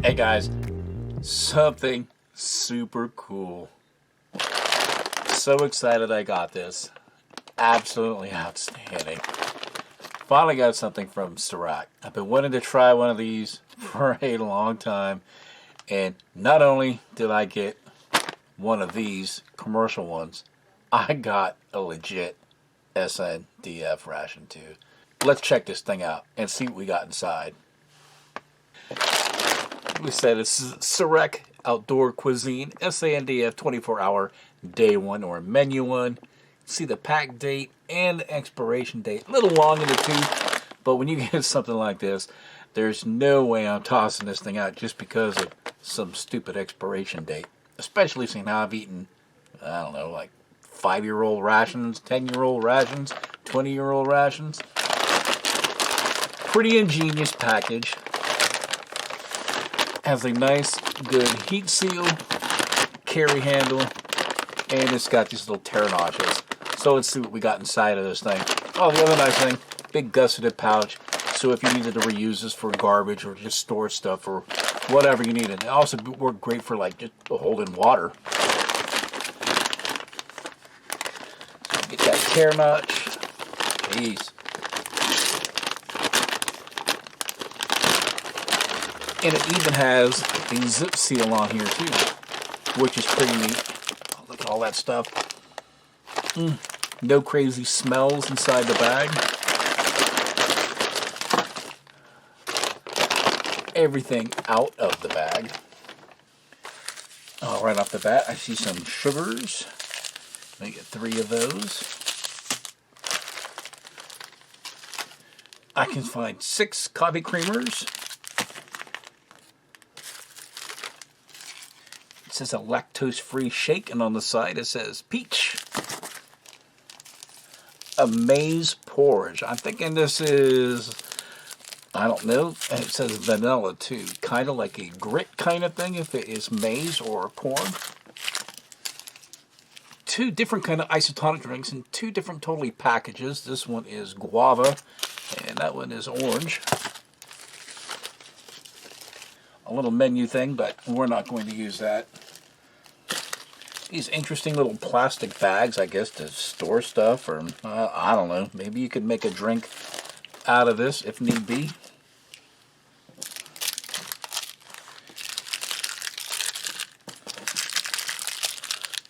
Hey guys, something super cool. So excited I got this. Absolutely outstanding. Finally got something from Serac. I've been wanting to try one of these for a long time. And not only did I get one of these commercial ones, I got a legit SNDF ration too. Let's check this thing out and see what we got inside. We said it's Serac Outdoor Cuisine SANDF 24-hour day one or menu one. See the pack date and the expiration date. A little long in the tooth, but when you get something like this, there's no way I'm tossing this thing out just because of some stupid expiration date. Especially seeing how I've eaten, I don't know, like 5-year-old rations, 10-year-old rations, 20-year-old rations. Pretty ingenious package. Has a nice, good heat seal, carry handle, and it's got these little tear notches. So let's see what we got inside of this thing. Oh, the other nice thing, big gusseted pouch. So if you needed to reuse this for garbage or just store stuff or whatever you needed. It also worked great for like just holding water. Get that tear notch. Jeez. And it even has a zip seal on here too, which is pretty neat. Oh, look at all that stuff. No crazy smells inside the bag. Everything out of the bag. Oh, right off the bat, I see some sugars. Let me get 3 of those. I can find 6 coffee creamers. It says a lactose-free shake, and on the side it says peach. A maize porridge. I'm thinking this is, I don't know, and it says vanilla too. Kind of like a grit kind of thing if it is maize or corn. 2 different kind of isotonic drinks in 2 different totally packages. This one is guava and that one is orange. A little menu thing, but we're not going to use that. These interesting little plastic bags, I guess, to store stuff, or I don't know. Maybe you could make a drink out of this if need be.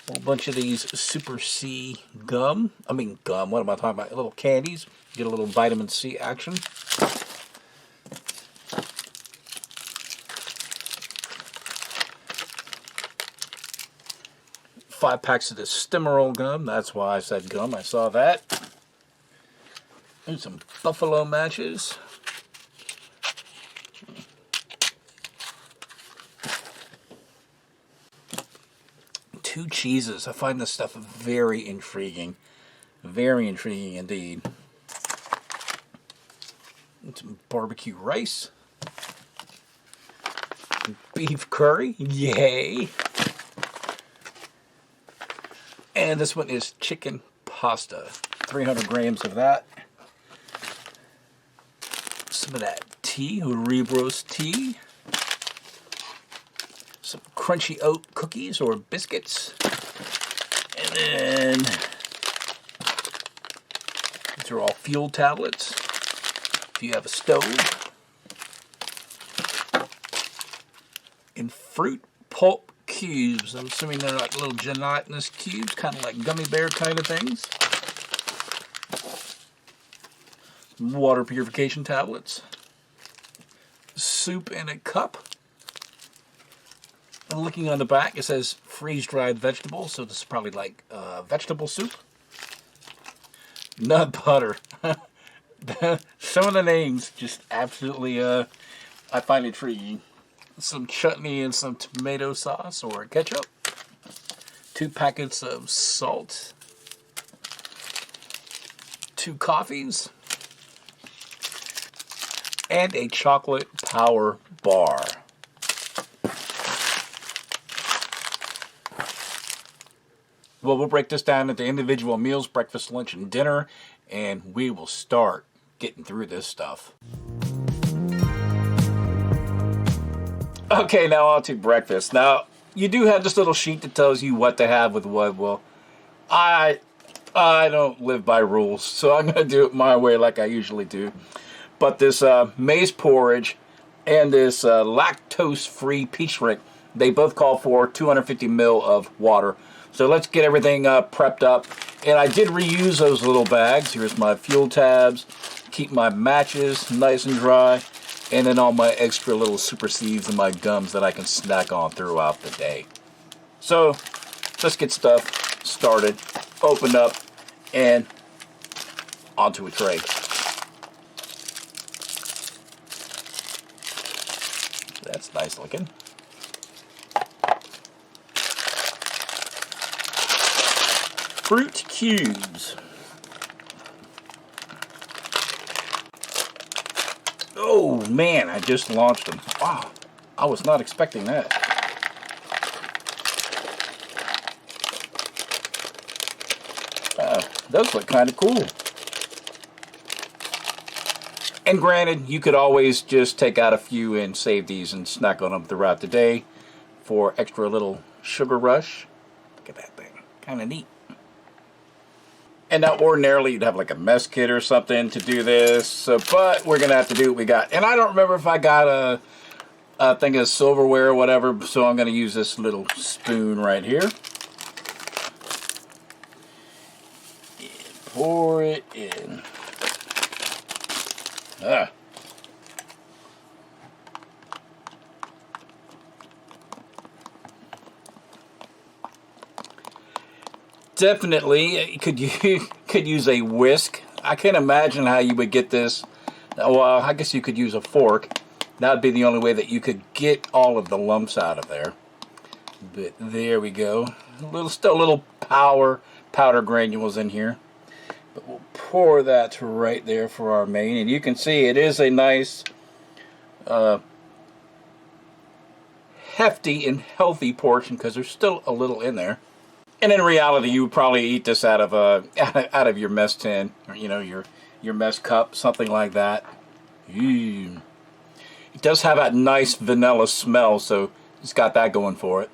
A whole bunch of these Super C gum. What am I talking about? Little candies. Get a little vitamin C action. 5 packs of this Stimmerol gum. That's why I said gum. I saw that. And some buffalo matches. Two cheeses. I find this stuff very intriguing. Very intriguing indeed. And some barbecue rice. Beef curry. Yay! And this one is chicken pasta. 300 grams of that. Some of that tea, Ribros tea. Some crunchy oat cookies or biscuits. And then these are all fuel tablets if you have a stove. And fruit pulp cubes. I'm assuming they're like little gelatinous cubes, kind of like gummy bear kind of things. Water purification tablets. Soup in a cup. And looking on the back, it says freeze-dried vegetables, so this is probably like vegetable soup. Nut butter. Some of the names just absolutely, I find intriguing. Some chutney and some tomato sauce or ketchup. 2 packets of salt. 2 coffees. And a chocolate power bar. Well, we'll break this down into individual meals, breakfast, lunch, and dinner, and we will start getting through this stuff. Okay, now on to breakfast. Now, you do have this little sheet that tells you what to have with what. Well, I don't live by rules, so I'm going to do it my way like I usually do. But this maize porridge and this lactose-free peach drink, they both call for 250 ml of water. So let's get everything prepped up. And I did reuse those little bags. Here's my fuel tabs. Keep my matches nice and dry. And then all my extra little super seeds and my gums that I can snack on throughout the day. So let's get stuff started. Opened up and onto a tray. That's nice looking. Fruit cubes. Oh man, I just launched them. Wow, I was not expecting that. Those look kind of cool. And granted, you could always just take out a few and save these and snack on them throughout the day for extra little sugar rush. Look at that thing, kind of neat. And now ordinarily you'd have like a mess kit or something to do this, so, but we're gonna have to do what we got. And I don't remember if I got a thing of silverware or whatever, so I'm gonna use this little spoon right here. And pour it in. Definitely, you could use a whisk. I can't imagine how you would get this. Well, I guess you could use a fork. That would be the only way that you could get all of the lumps out of there. But there we go. Still a little powder granules in here. But we'll pour that right there for our main. And you can see it is a nice, hefty and healthy portion because there's still a little in there. And in reality, you would probably eat this out of your mess tin, or your mess cup, something like that. It does have that nice vanilla smell, so it's got that going for it.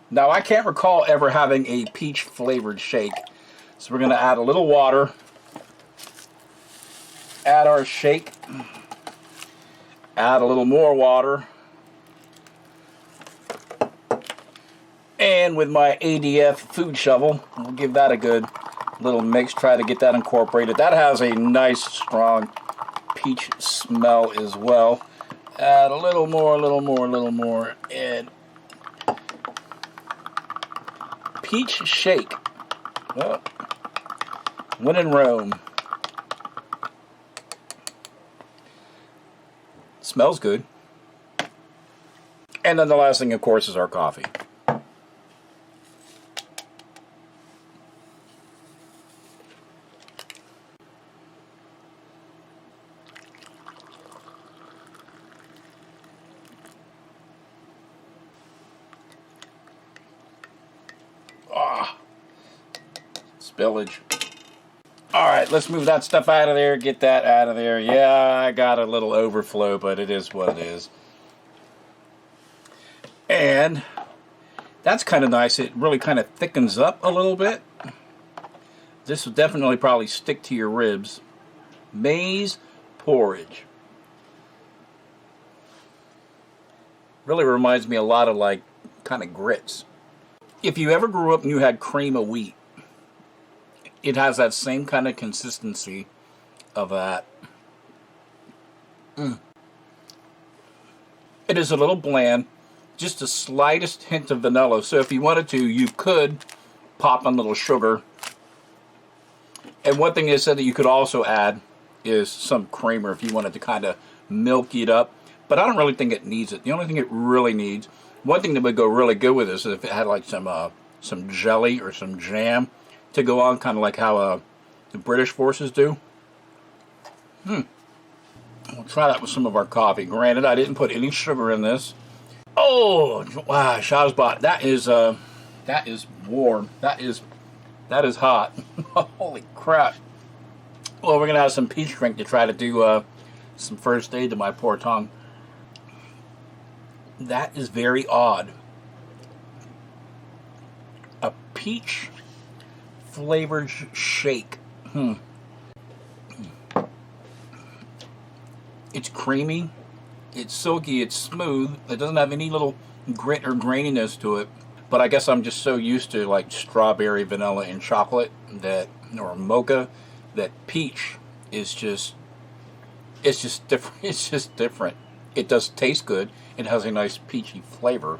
Now, I can't recall ever having a peach flavored shake, so we're going to add a little water. Add our shake. Add a little more water. And with my ADF food shovel, we'll give that a good little mix, try to get that incorporated. That has a nice, strong peach smell as well. Add a little more, and peach shake. Well, when in Rome. Smells good. And then the last thing, of course, is our coffee. Spillage. Alright, let's move that stuff out of there, get that out of there. Yeah, I got a little overflow, but it is what it is. And that's kind of nice. It really kind of thickens up a little bit. This will definitely probably stick to your ribs. Maize porridge. Really reminds me a lot of like kind of grits. If you ever grew up and you had cream of wheat, it has that same kind of consistency of that. It is a little bland, just the slightest hint of vanilla. So if you wanted to, you could pop a little sugar. And one thing they said that you could also add is some creamer if you wanted to kind of milk it up. But I don't really think it needs it. The only thing it really needs, one thing that would go really good with this is if it had like some jelly or some jam to go on, kind of like how the British forces do. We'll try that with some of our coffee. Granted, I didn't put any sugar in this. Oh, wow, Shazbot, that is warm. That is hot. Holy crap. Well, we're gonna have some peach drink to try to do some first aid to my poor tongue. That is very odd. A peach flavored shake. It's creamy, it's silky, it's smooth. It doesn't have any little grit or graininess to it. But I guess I'm just so used to like strawberry, vanilla, and chocolate that, or mocha, that peach is just, it's just different. It's just different. It does taste good. It has a nice peachy flavor.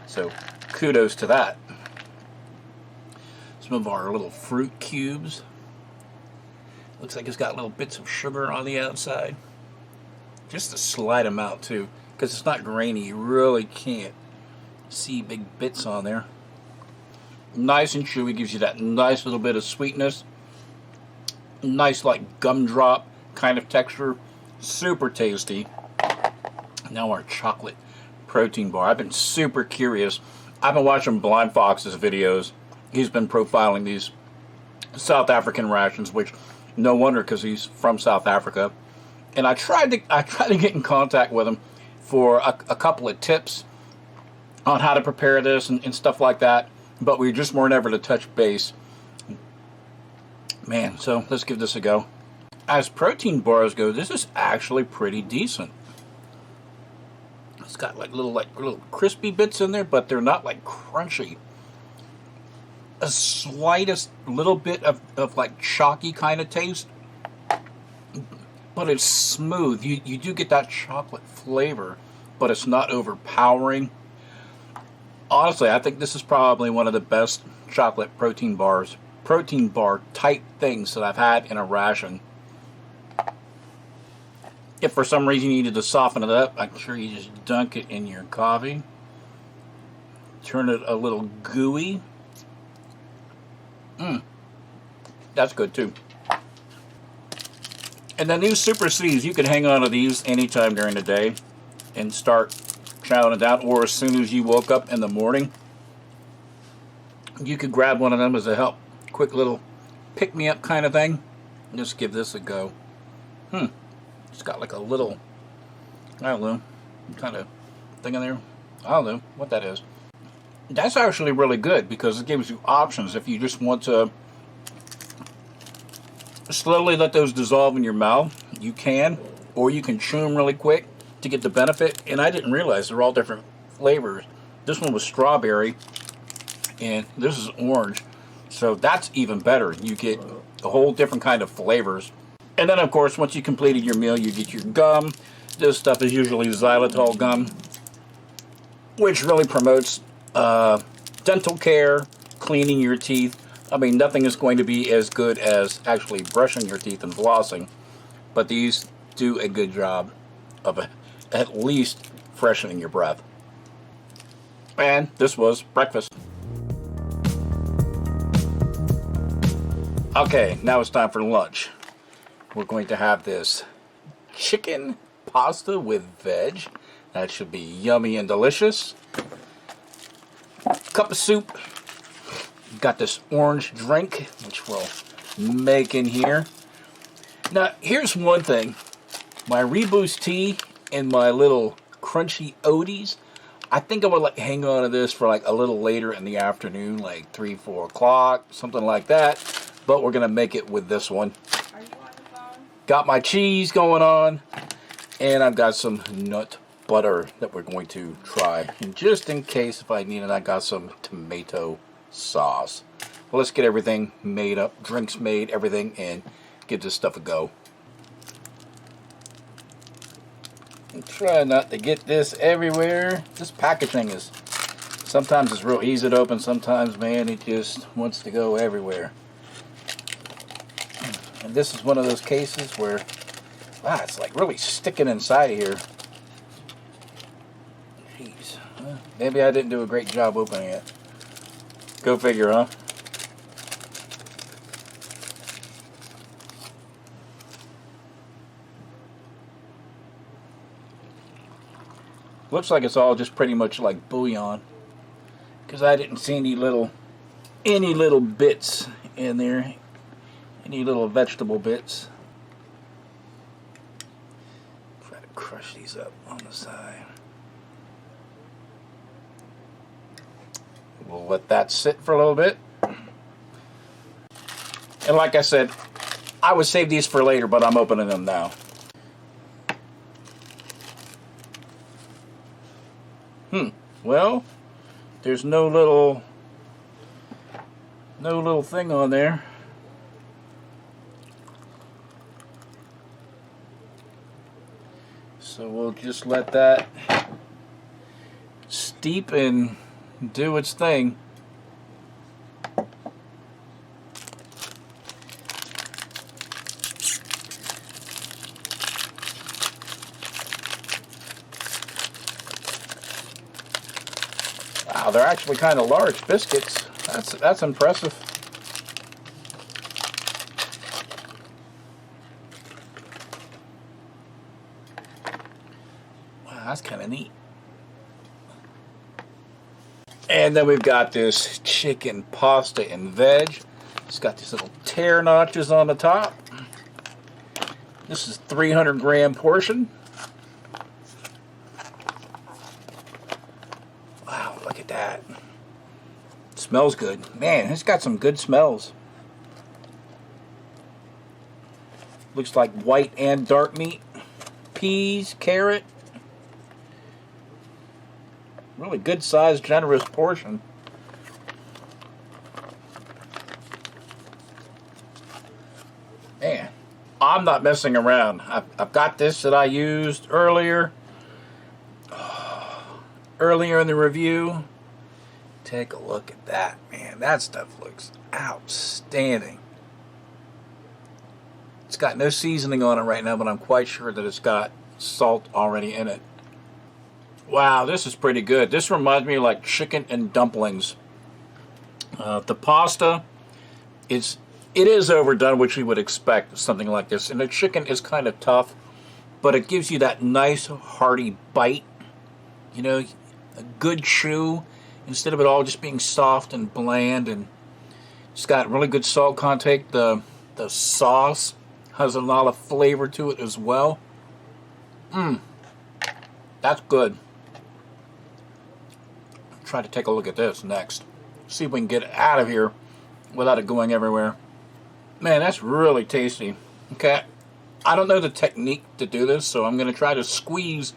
So kudos to that. Some of our little fruit cubes. Looks like it's got little bits of sugar on the outside. Just a slight amount too, because it's not grainy. You really can't see big bits on there. Nice and chewy, gives you that nice little bit of sweetness. Nice like gumdrop kind of texture. Super tasty. Now our chocolate protein bar. I've been super curious. I've been watching Blind Fox's videos. He's been profiling these South African rations, which no wonder because he's from South Africa. And I tried to get in contact with him for a couple of tips on how to prepare this and stuff like that, but we just weren't ever to touch base. Man, so let's give this a go. As protein bars go, this is actually pretty decent. It's got like little crispy bits in there, but they're not like crunchy. A slightest little bit of like chalky kind of taste, but it's smooth. You do get that chocolate flavor, but it's not overpowering. Honestly, I think this is probably one of the best chocolate protein bar type things that I've had in a ration. If for some reason you needed to soften it up, I'm sure you just dunk it in your coffee. Turn it a little gooey. That's good too. And then these Super C's, you can hang on to these anytime during the day and start chowing it down, or as soon as you woke up in the morning, you could grab one of them as a quick little pick-me-up kind of thing. Just give this a go. It's got like a little, I don't know, kind of thing in there. I don't know what that is. That's actually really good because it gives you options. If you just want to slowly let those dissolve in your mouth, you can, or you can chew them really quick to get the benefit. And I didn't realize they're all different flavors. This one was strawberry and this is orange, so that's even better. You get a whole different kind of flavors. And then of course, once you completed your meal, you get your gum. This stuff is usually xylitol gum, which really promotes dental care, cleaning your teeth. I mean, nothing is going to be as good as actually brushing your teeth and flossing, but these do a good job of at least freshening your breath. And this was breakfast. Okay, now it's time for lunch. We're going to have this chicken pasta with veg. That should be yummy and delicious. Cup of soup. Got this orange drink, which we'll make in here. Now, here's one thing. My Reboost tea and my little crunchy Oaties, I think I would hang on to this for like a little later in the afternoon, like 3, 4 o'clock, something like that. But we're going to make it with this one. Are you on the phone? Got my cheese going on, and I've got some nut butter that we're going to try. And just in case if I need it, I got some tomato sauce. Well, let's get everything made up, drinks made, everything, and give this stuff a go. And try not to get this everywhere. This packaging is, sometimes it's real easy to open, sometimes, man, it just wants to go everywhere. And this is one of those cases where, wow, it's like really sticking inside of here. Jeez. Well, maybe I didn't do a great job opening it. Go figure, huh? Looks like it's all just pretty much like bouillon, because I didn't see any little bits in there, any little vegetable bits. Try to crush these up on the side. We'll let that sit for a little bit. And like I said, I would save these for later, but I'm opening them now. Well, there's no little thing on there. So we'll just let that steep and do its thing. Wow, they're actually kind of large biscuits. That's impressive. Wow, that's kind of neat. And then we've got this chicken pasta and veg. It's got these little tear notches on the top. This is 300-gram portion. Wow, look at that. It smells good. Man, it's got some good smells. Looks like white and dark meat. Peas, carrot. Really good sized, generous portion. Man, I'm not messing around. I've got this that I used earlier in the review. Take a look at that, man. That stuff looks outstanding. It's got no seasoning on it right now, but I'm quite sure that it's got salt already in it. Wow, this is pretty good. This reminds me of like chicken and dumplings. The pasta, it is overdone, which you would expect something like this. And the chicken is kind of tough, but it gives you that nice hearty bite. You know, a good chew instead of it all just being soft and bland. And it's got really good salt content. The sauce has a lot of flavor to it as well. That's good. Try to take a look at this next. See if we can get it out of here without it going everywhere. Man, that's really tasty. Okay, I don't know the technique to do this, so I'm going to try to squeeze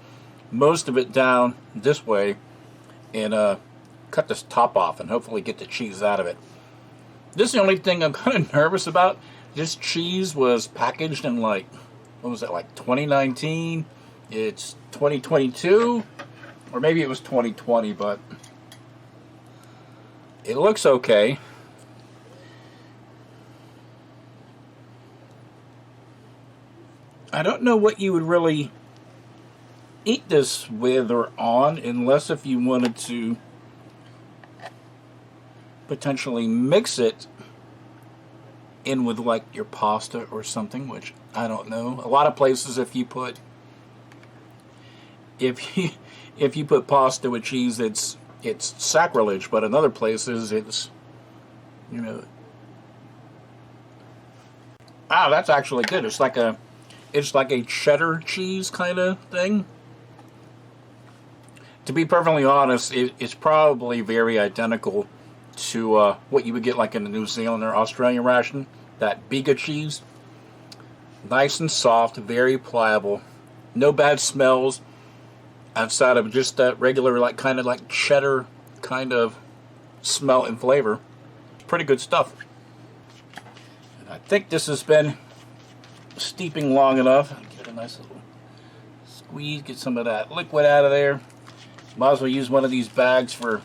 most of it down this way and cut this top off and hopefully get the cheese out of it. This is the only thing I'm kind of nervous about. This cheese was packaged in like, what was that, like 2019? It's 2022, or maybe it was 2020, but it looks okay. I don't know what you would really eat this with or on, unless if you wanted to potentially mix it in with like your pasta or something, which I don't know. A lot of places, if you put pasta with cheese, it's sacrilege, but in other places it's, you know, that's actually good. It's like a cheddar cheese kind of thing. To be perfectly honest, it's probably very identical to what you would get like in the New Zealand or Australian ration, that Biga cheese. Nice and soft, very pliable, no bad smells outside of just that regular like kind of like cheddar kind of smell and flavor. Pretty good stuff. And I think this has been steeping long enough. Get a nice little squeeze, get some of that liquid out of there. Might as well use one of these bags for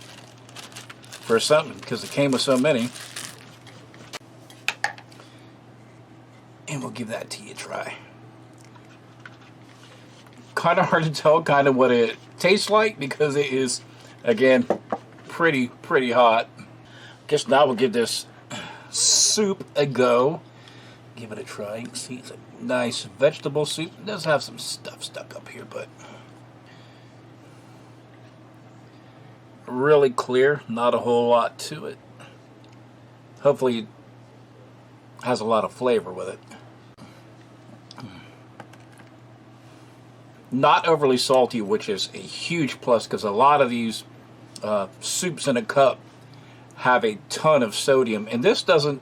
something, because it came with so many. And we'll give that to you a try. Kind of hard to tell kind of what it tastes like, because it is, again, pretty hot. Guess now we'll give this soup a go. Give it a try. You can see it's a nice vegetable soup. It does have some stuff stuck up here, but really clear, not a whole lot to it. Hopefully it has a lot of flavor with it. Not overly salty, which is a huge plus, because a lot of these soups in a cup have a ton of sodium, and this doesn't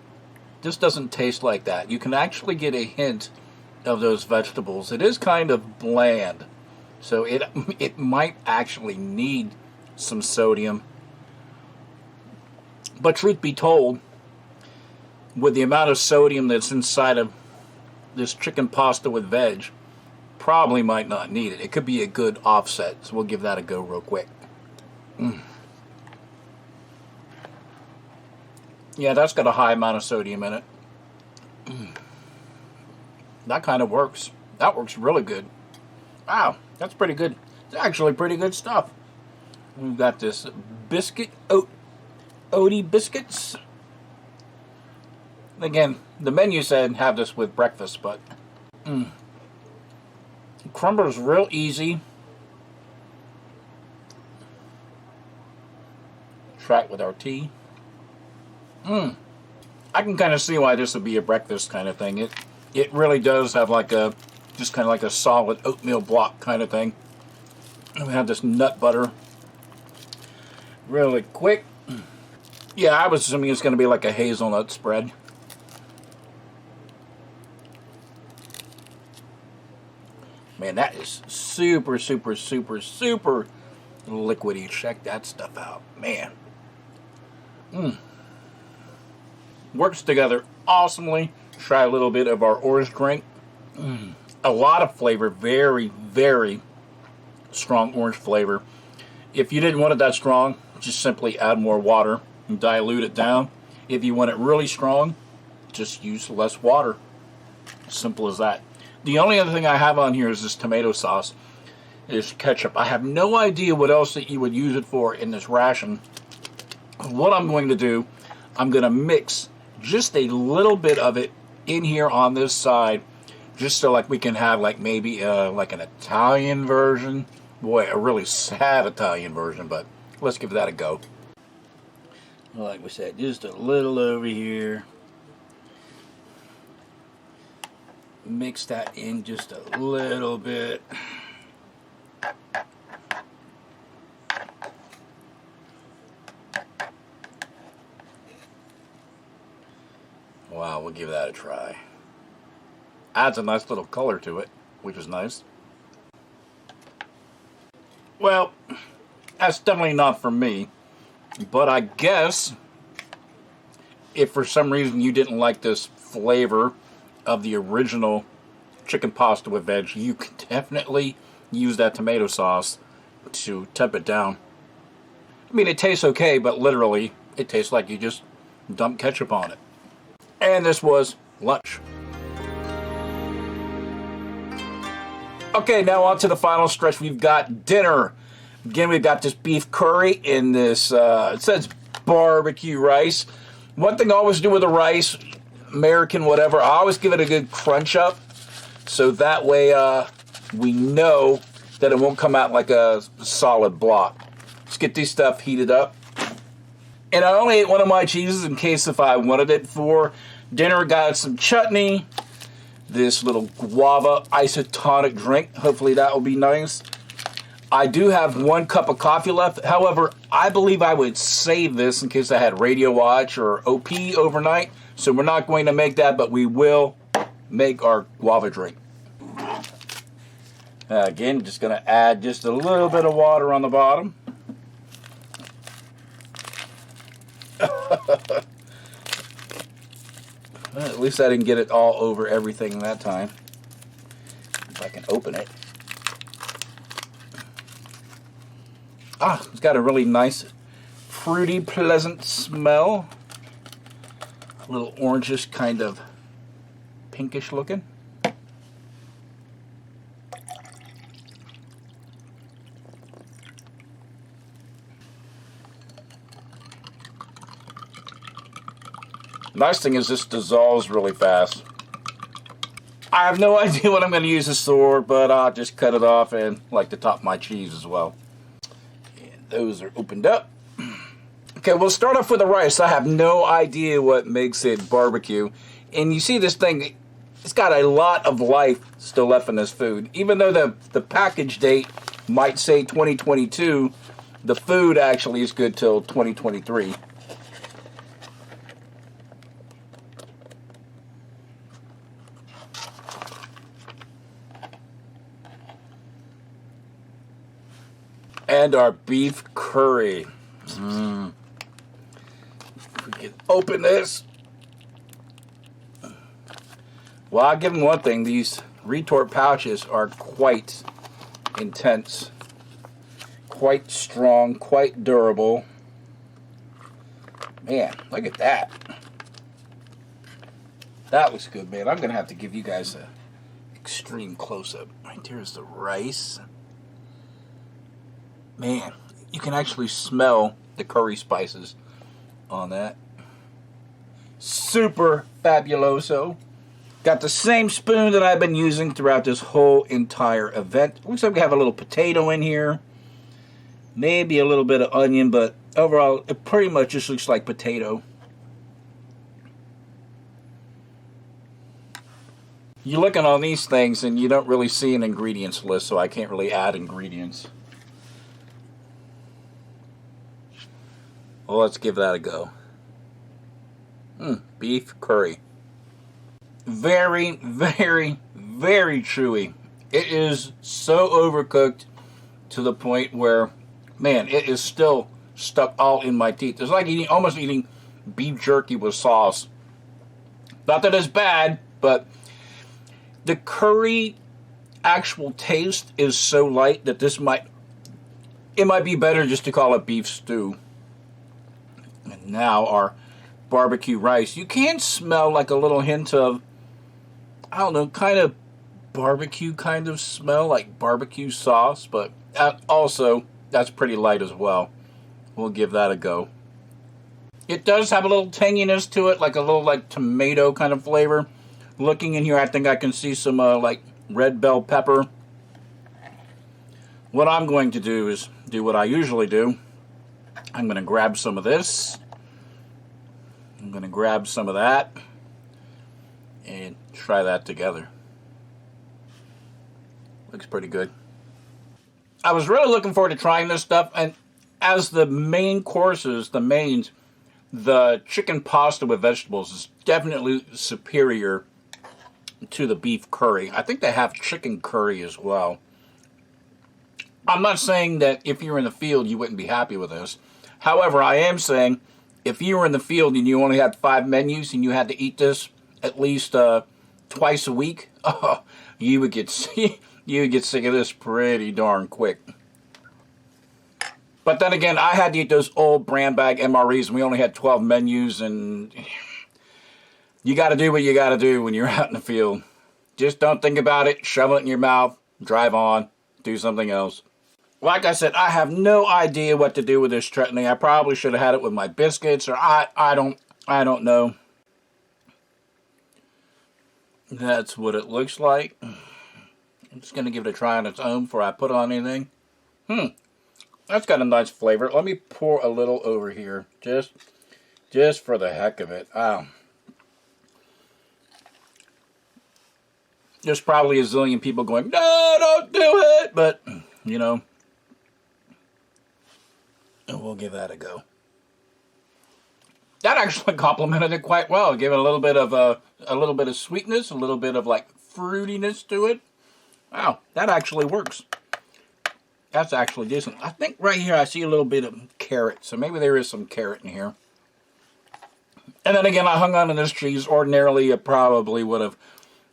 taste like that. You can actually get a hint of those vegetables. It is kind of bland, so it might actually need some sodium. But truth be told, with the amount of sodium that's inside of this chicken pasta with veg, probably might not need it. It could be a good offset, so we'll give that a go real quick. Yeah, that's got a high amount of sodium in it. That kind of works. That works really good. Wow, that's pretty good. It's actually pretty good stuff. We've got this biscuit, oaty biscuits. Again, the menu said have this with breakfast, but crumbles real easy. Try it with our tea. I can kind of see why this would be a breakfast kind of thing. It really does have like a, just kind of like a solid oatmeal block kind of thing. And we have this nut butter. Really quick. Yeah, I was assuming it's going to be like a hazelnut spread. Man, that is super, super, super, super liquidy. Check that stuff out. Man. Works together awesomely. Try a little bit of our orange drink. A lot of flavor. Very, very strong orange flavor. If you didn't want it that strong, just simply add more water and dilute it down. If you want it really strong, just use less water. Simple as that. The only other thing I have on here is this tomato sauce. Is ketchup. I have no idea what else that you would use it for in this ration. What I'm going to do, I'm going to mix just a little bit of it in here on this side, just so like we can have like maybe like an Italian version. Boy, a really sad Italian version, but let's give that a go. Like we said, just a little over here. Mix that in just a little bit. Wow, we'll give that a try. Adds a nice little color to it, which is nice. Well, that's definitely not for me, but I guess if for some reason you didn't like this flavor of the original chicken pasta with veg, you can definitely use that tomato sauce to temp it down. I mean, it tastes okay, but literally it tastes like you just dumped ketchup on it. And this was lunch. Okay, now on to the final stretch. We've got dinner. Again, we've got this beef curry in this, it says barbecue rice. One thing I always do with the rice, American whatever, I always give it a good crunch up. So that way we know that it won't come out like a solid block. Let's get this stuff heated up. And I only ate one of my cheeses in case if I wanted it for dinner. Got some chutney, this little guava isotonic drink. Hopefully that will be nice. I do have 1 cup of coffee left. However, I believe I would save this in case I had radio watch or OP overnight. So we're not going to make that, but we will make our guava drink. Again, just going to add just a little bit of water on the bottom. Well, at least I didn't get it all over everything that time. If I can open it. It's got a really nice, fruity, pleasant smell. A little orangish, kind of pinkish looking. Nice thing is this dissolves really fast. I have no idea what I'm going to use this for, but I'll just cut it off and like to top my cheese as well. And those are opened up. Okay, we'll start off with the rice. I have no idea what makes it barbecue. And you see this thing, it's got a lot of life still left in this food. Even though the package date might say 2022, the food actually is good till 2023. And our beef curry. If we can open this. Well, I'll give them one thing. These retort pouches are quite intense. Quite strong, quite durable. Man, look at that. That looks good, man. I'm going to have to give you guys an extreme close-up. Right there's the rice. Man, you can actually smell the curry spices on that. Super fabuloso. Got the same spoon that I've been using throughout this whole entire event. Looks like we have a little potato in here. Maybe a little bit of onion, but overall, it pretty much just looks like potato. You look at all these things and you don't really see an ingredients list, so I can't really add ingredients. Well, let's give that a go. Beef curry. Very, very, very chewy. It is so overcooked to the point where, man, it is still stuck all in my teeth. It's like almost eating beef jerky with sauce. Not that it's bad, but the curry actual taste is so light that it might be better just to call it beef stew. And now our barbecue rice. You can smell like a little hint of, I don't know, kind of barbecue kind of smell, like barbecue sauce, but also that's pretty light as well. We'll give that a go. It does have a little tanginess to it, like a little like tomato kind of flavor. Looking in here, I think I can see some like red bell pepper. What I'm going to do is do what I usually do. I'm going to grab some of this. I'm going to grab some of that and try that together. Looks pretty good. I was really looking forward to trying this stuff, and as the main courses, the mains, the chicken pasta with vegetables is definitely superior to the beef curry. I think they have chicken curry as well. I'm not saying that if you're in the field you wouldn't be happy with this. However, I am saying if you were in the field and you only had 5 menus and you had to eat this at least twice a week, you would get sick of this pretty darn quick. But then again, I had to eat those old brand bag MREs, and we only had 12 menus, and you got to do what you got to do when you're out in the field. Just don't think about it, shove it in your mouth, drive on, do something else. Like I said, I have no idea what to do with this chutney. I probably should have had it with my biscuits, or I don't know. That's what it looks like. I'm just going to give it a try on its own before I put on anything. That's got a nice flavor. Let me pour a little over here, just for the heck of it. There's probably a zillion people going, no, don't do it, but, you know, we'll give that a go. That actually complemented it quite well. Give it a little bit of sweetness, a little bit of like fruitiness to it. Wow, that actually works. That's actually decent. I think right here I see a little bit of carrot, so maybe there is some carrot in here. And then again, I hung on to this cheese. Ordinarily, I probably would have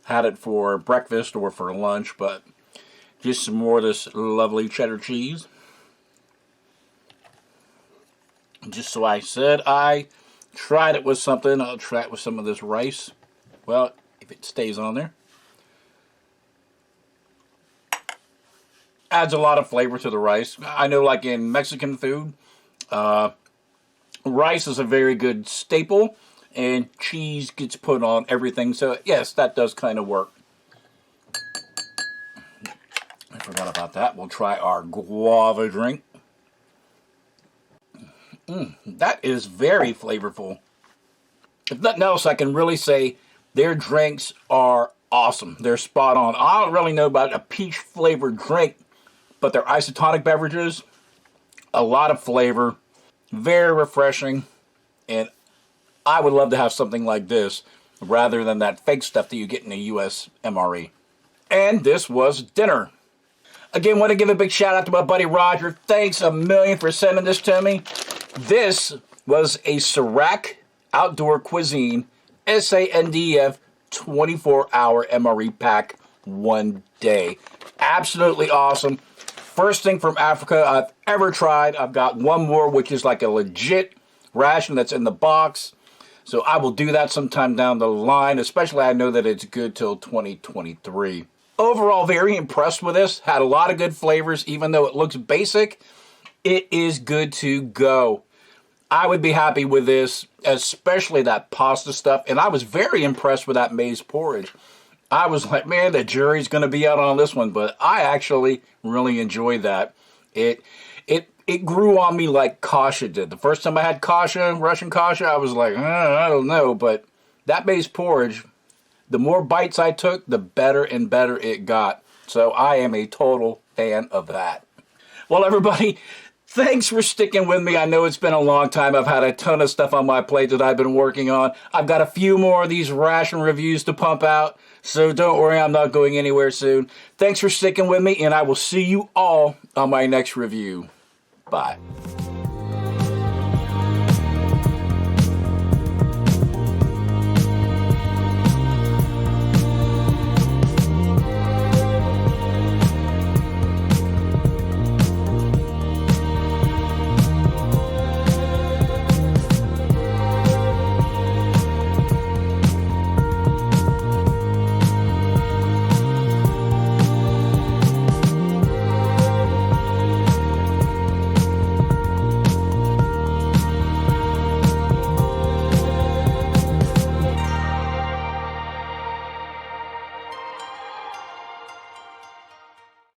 had it for breakfast or for lunch, but just some more of this lovely cheddar cheese. Just so I said, I tried it with something. I'll try it with some of this rice. Well, if it stays on there. Adds a lot of flavor to the rice. I know, like in Mexican food, rice is a very good staple, and cheese gets put on everything. So, yes, that does kind of work. I forgot about that. We'll try our guava drink. That is very flavorful. If nothing else, I can really say their drinks are awesome. They're spot on. I don't really know about a peach-flavored drink, but their isotonic beverages, a lot of flavor, very refreshing, and I would love to have something like this rather than that fake stuff that you get in the US MRE. And this was dinner. Again, want to give a big shout out to my buddy Roger. Thanks a million for sending this to me. This was a Serac Outdoor Cuisine SANDF 24-hour MRE pack, 1 day. Absolutely awesome. First thing from Africa I've ever tried. I've got one more, which is like a legit ration that's in the box. So I will do that sometime down the line, especially I know that it's good till 2023. Overall, very impressed with this. Had a lot of good flavors, even though it looks basic. It is good to go. I would be happy with this, especially that pasta stuff. And I was very impressed with that maize porridge. I was like, man, the jury's going to be out on this one. But I actually really enjoyed that. It grew on me like kasha did. The first time I had kasha, Russian kasha, I was like, I don't know. But that maize porridge, the more bites I took, the better and better it got. So I am a total fan of that. Well, everybody, thanks for sticking with me. I know it's been a long time. I've had a ton of stuff on my plate that I've been working on. I've got a few more of these ration reviews to pump out. So don't worry, I'm not going anywhere soon. Thanks for sticking with me, and I will see you all on my next review. Bye.